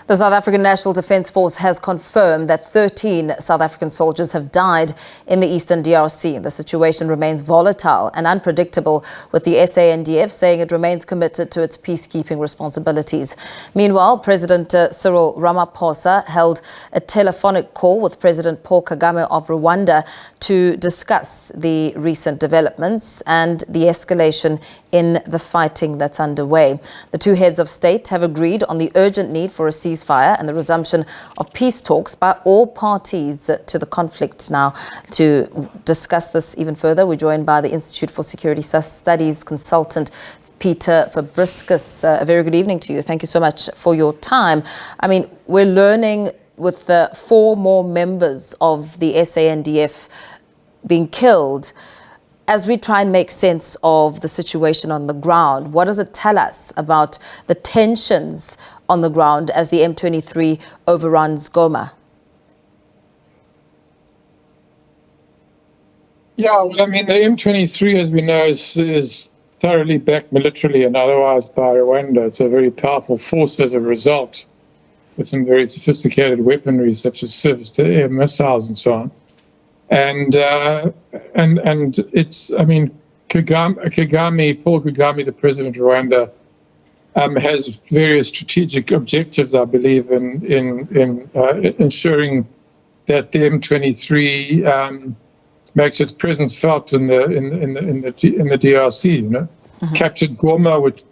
The South African National Defence Force has confirmed that 13 South African soldiers have died in the Eastern DRC. The situation remains volatile and unpredictable, with the SANDF saying it remains committed to its peacekeeping responsibilities. Meanwhile, President Cyril Ramaphosa held a telephonic call with President Paul Kagame of Rwanda to discuss the recent developments and the escalation in the fighting that's underway. The two heads of state have agreed on the urgent need for a ceasefire and the resumption of peace talks by all parties to the conflict. Now, to discuss this even further, we're joined by the Institute for Security Studies consultant, Peter Fabricius. A very good evening to you. Thank you so much for your time. I mean, we're learning with the 4 more members of the SANDF being killed. As we try and make sense of the situation on the ground, what does it tell us about the tensions on the ground as the M23 overruns Goma? Yeah, well, I mean, the M23, as we know, is thoroughly backed militarily and otherwise by Rwanda. It's a very powerful force as a result, with some very sophisticated weaponry such as surface-to-air missiles and so on. And it's, I mean, Paul Kagame, the president of Rwanda, has various strategic objectives, I believe, in ensuring that the M23 makes its presence felt in the DRC. You know, captured Goma, which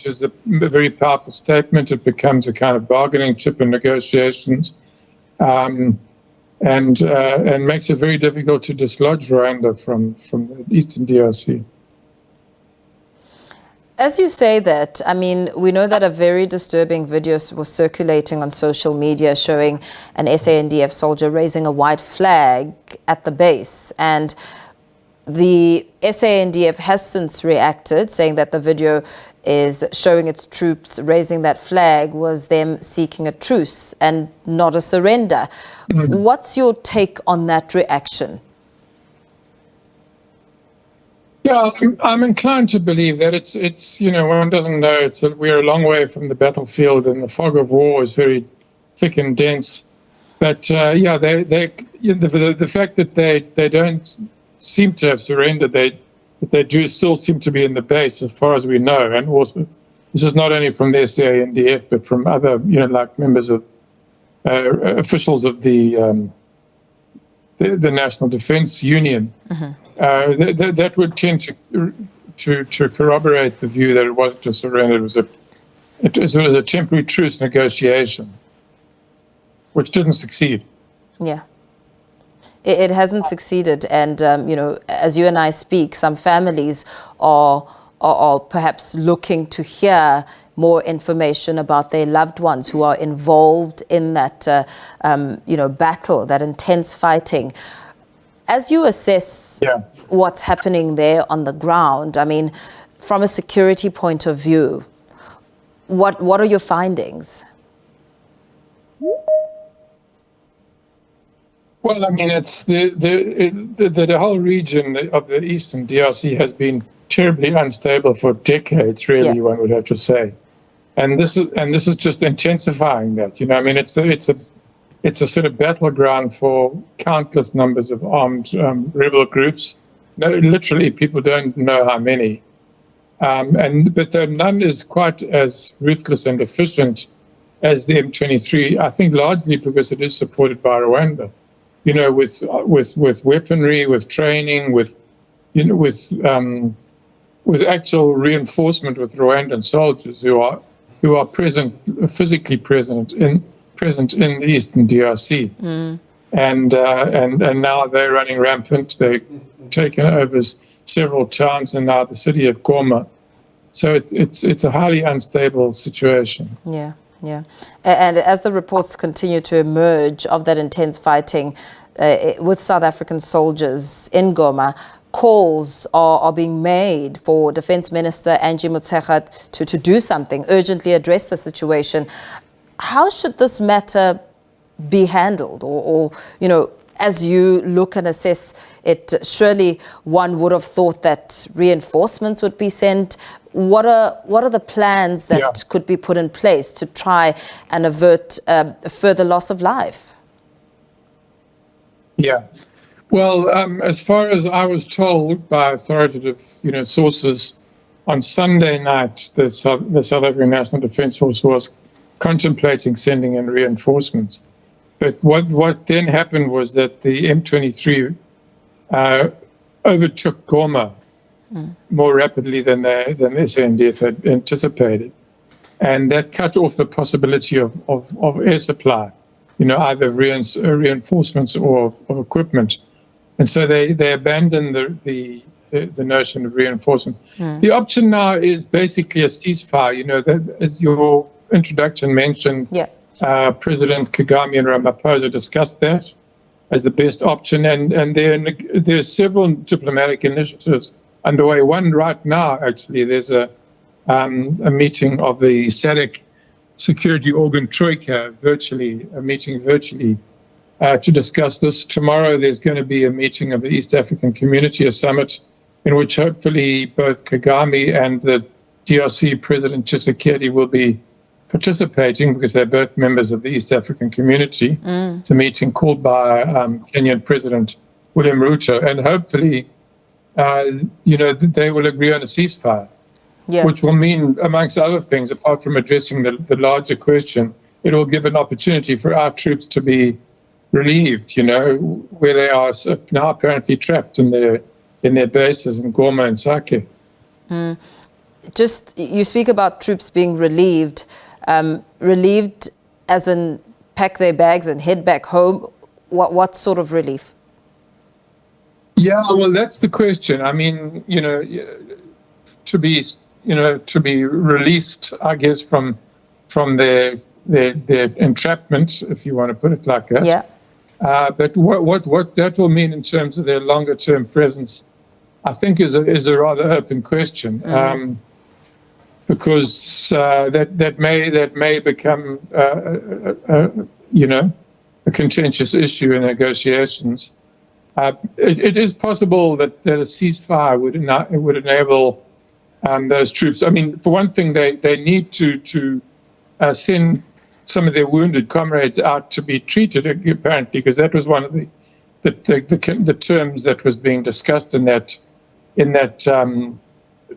is a very powerful statement. It becomes a kind of bargaining chip in negotiations. And makes it very difficult to dislodge Rwanda from the Eastern DRC. As you say that, I mean, we know that a very disturbing video was circulating on social media showing an SANDF soldier raising a white flag at the base. And the SANDF has since reacted, saying that the video is showing its troops raising that flag was them seeking a truce and not a surrender. What's your take on that reaction? Yeah, I'm inclined to believe that it's you know, one doesn't know. We're a long way from the battlefield, and the fog of war is very thick and dense. But yeah, the fact that they don't seem to have surrendered, they do still seem to be in the base as far as we know. And also, this is not only from the SANDF, but from other, you know, like members of officials of the National Defence Union. That would tend to corroborate the view that it wasn't a surrender. It was a temporary truce negotiation, which didn't succeed. Yeah. It hasn't succeeded, and you know, as you and I speak, some families are perhaps looking to hear more information about their loved ones who are involved in that you know, battle, that intense fighting. As you assess what's happening there on the ground, I mean, from a security point of view, what are your findings? Well, I mean, it's the whole region of the Eastern DRC has been terribly unstable for decades, really, one would have to say, and this is just intensifying that. You know, I mean, it's a sort of battleground for countless numbers of armed rebel groups. No, literally, people don't know how many, but none is quite as ruthless and efficient as the M23. I think largely because it is supported by Rwanda. You know, with weaponry, with training, with actual reinforcement with Rwandan soldiers who are physically present in the Eastern DRC, and now they're running rampant. They've taken over several towns and now the city of Goma. So it's a highly unstable situation. Yeah. Yeah. And as the reports continue to emerge of that intense fighting with South African soldiers in Goma, calls are being made for Defence Minister Angie Motshekga to do something, urgently address the situation. How should this matter be handled? Or you know, as you look and assess it, surely one would have thought that reinforcements would be sent. What are the plans that could be put in place to try and avert further loss of life? Yeah. Well, as far as I was told by authoritative, sources, on Sunday night, the South African National Defence Force was contemplating sending in reinforcements. But what then happened was that the M23 overtook Goma more rapidly than the SANDF had anticipated, and that cut off the possibility of air supply, either reinforcements or of equipment. And so they abandoned the notion of reinforcements. The option now is basically a ceasefire. That, as your introduction mentioned, Presidents Kagame and Ramaphosa discussed that as the best option. And there are several diplomatic initiatives underway. One right now, actually, there's a meeting of the SADC security organ Troika, meeting virtually, to discuss this. Tomorrow there's going to be a meeting of the East African Community, a summit, in which hopefully both Kagame and the DRC President Tshisekedi will be participating, because they're both members of the East African Community. It's a meeting called by Kenyan President William Ruto, and hopefully they will agree on a ceasefire, which will mean, amongst other things, apart from addressing the larger question, it will give an opportunity for our troops to be relieved, where they are now apparently trapped in their bases in Goma and Sake. Just, you speak about troops being relieved. Relieved as in pack their bags and head back home. What sort of relief? Yeah, well, that's the question. I mean, to be released, I guess, from their entrapment, if you want to put it like that. Yeah. But what that will mean in terms of their longer term presence, I think is a rather open question, because that may become a contentious issue in negotiations. It is possible that a ceasefire would enable those troops. I mean, for one thing, they need to send some of their wounded comrades out to be treated, apparently, because that was one of the terms that was being discussed in that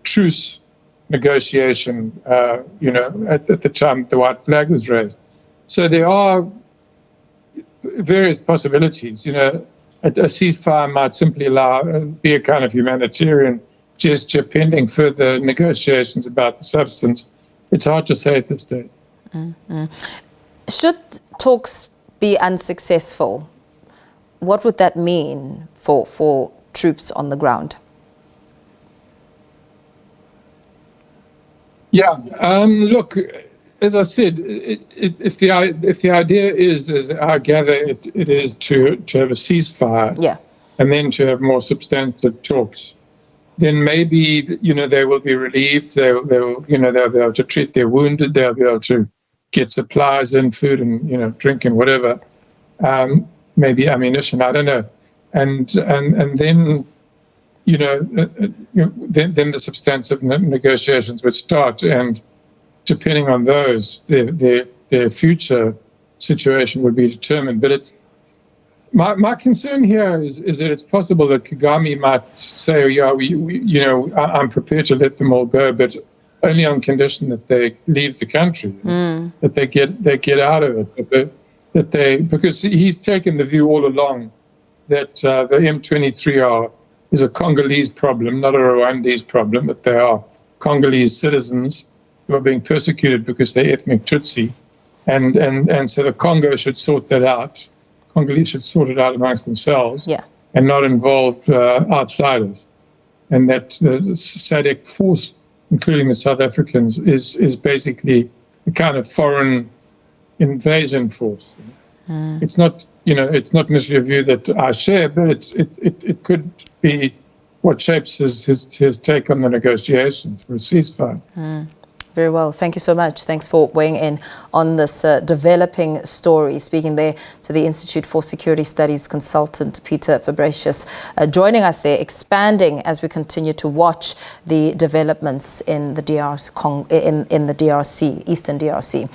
truce negotiation, at the time the white flag was raised. So there are various possibilities. A ceasefire might simply be a kind of humanitarian gesture pending further negotiations about the substance. It's hard to say at this stage. Should talks be unsuccessful, what would that mean for troops on the ground? Yeah, look, as I said, if the idea is, as I gather, it is to have a ceasefire, and then to have more substantive talks, then maybe they will be relieved. They'll be able to treat their wounded. They'll be able to get supplies and food and drink and whatever, maybe ammunition. I don't know, and then. Then the substantive negotiations would start, and depending on those, their future situation would be determined. But it's my concern here is that it's possible that Kagame might say, I'm prepared to let them all go, but only on condition that they leave the country, that they get out of it, because he's taken the view all along that the M23 is a Congolese problem, not a Rwandese problem, but they are Congolese citizens who are being persecuted because they're ethnic Tutsi. And so the Congo should sort that out. Congolese should sort it out amongst themselves and not involve outsiders. And that the SADC force, including the South Africans, is basically a kind of foreign invasion force. It's not, it's not necessarily a view that I share, but it could be what shapes his take on the negotiations for a ceasefire. Very well. Thank you so much. Thanks for weighing in on this developing story. Speaking there to the Institute for Security Studies consultant, Peter Fabricius, joining us there, expanding as we continue to watch the developments in the DRC, Eastern DRC.